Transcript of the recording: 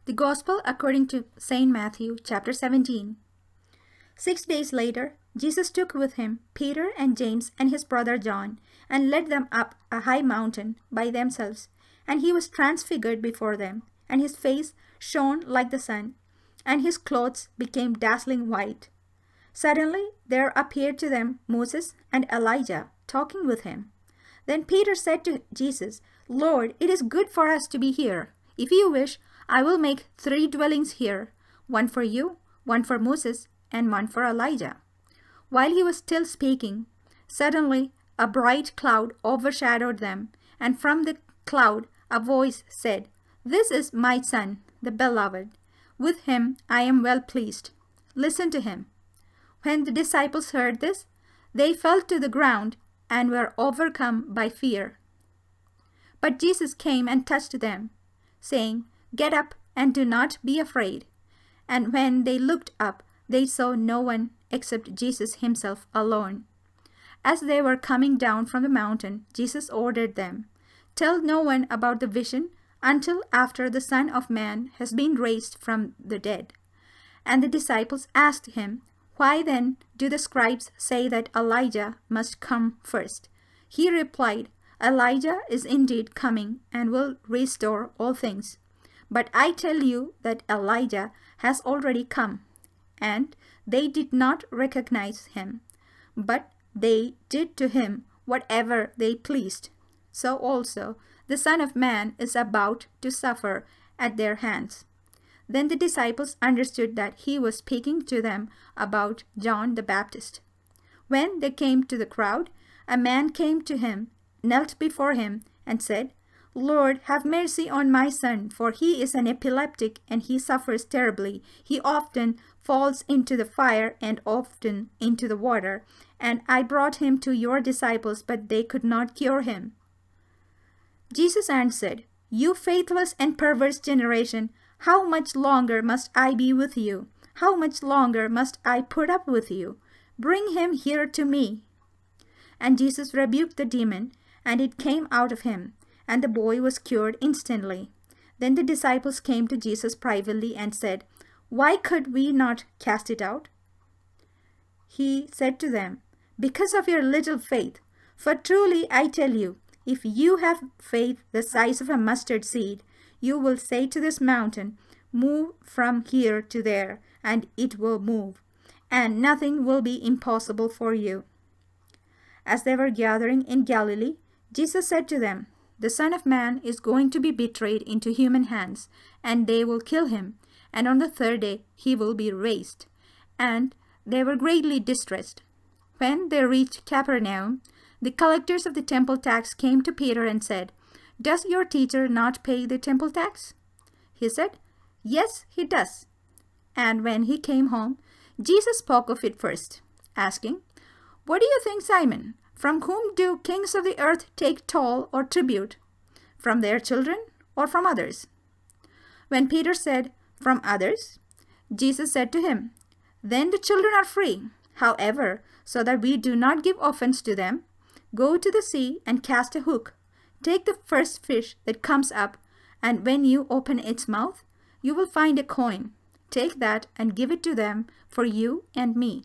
The Gospel according to St. Matthew, chapter 17. 6 days later, Jesus took with him Peter and James and his brother John, and led them up a high mountain by themselves. And he was transfigured before them, and his face shone like the sun, and his clothes became dazzling white. Suddenly there appeared to them Moses and Elijah talking with him. Then Peter said to Jesus, "Lord, it is good for us to be here. If you wish, I will make 3 dwellings here, one for you, one for Moses, and one for Elijah." While he was still speaking, suddenly a bright cloud overshadowed them, and from the cloud a voice said, "This is my Son, the beloved. With him I am well pleased. Listen to him." When the disciples heard this, they fell to the ground and were overcome by fear. But Jesus came and touched them, saying, "Get up and do not be afraid." And when they looked up, they saw no one except Jesus himself alone. As they were coming down from the mountain, Jesus ordered them, "Tell no one about the vision until after the Son of Man has been raised from the dead." And the disciples asked him, "Why then do the scribes say that Elijah must come first?" He replied, "Elijah is indeed coming and will restore all things. But I tell you that Elijah has already come, and they did not recognize him, but they did to him whatever they pleased. So also the Son of Man is about to suffer at their hands." Then the disciples understood that he was speaking to them about John the Baptist. When they came to the crowd, a man came to him, knelt before him, and said, "Lord, have mercy on my son, for he is an epileptic and he suffers terribly. He often falls into the fire and often into the water. And I brought him to your disciples, but they could not cure him." Jesus answered, "You faithless and perverse generation, how much longer must I be with you? How much longer must I put up with you? Bring him here to me." And Jesus rebuked the demon, and it came out of him, and the boy was cured instantly. Then the disciples came to Jesus privately and said, "Why could we not cast it out?" He said to them, "Because of your little faith. For truly I tell you, if you have faith the size of a mustard seed, you will say to this mountain, 'Move from here to there,' and it will move, and nothing will be impossible for you." As they were gathering in Galilee, Jesus said to them, "The Son of Man is going to be betrayed into human hands, and they will kill him, and on the 3rd day he will be raised." And they were greatly distressed. When they reached Capernaum, the collectors of the temple tax came to Peter and said, "Does your teacher not pay the temple tax?" He said, "Yes, he does." And when he came home, Jesus spoke of it first, asking, "What do you think, Simon? From whom do kings of the earth take toll or tribute? From their children or from others?" When Peter said, "From others," Jesus said to him, "Then the children are free. However, so that we do not give offense to them, go to the sea and cast a hook. Take the first fish that comes up, and when you open its mouth, you will find a coin. Take that and give it to them for you and me."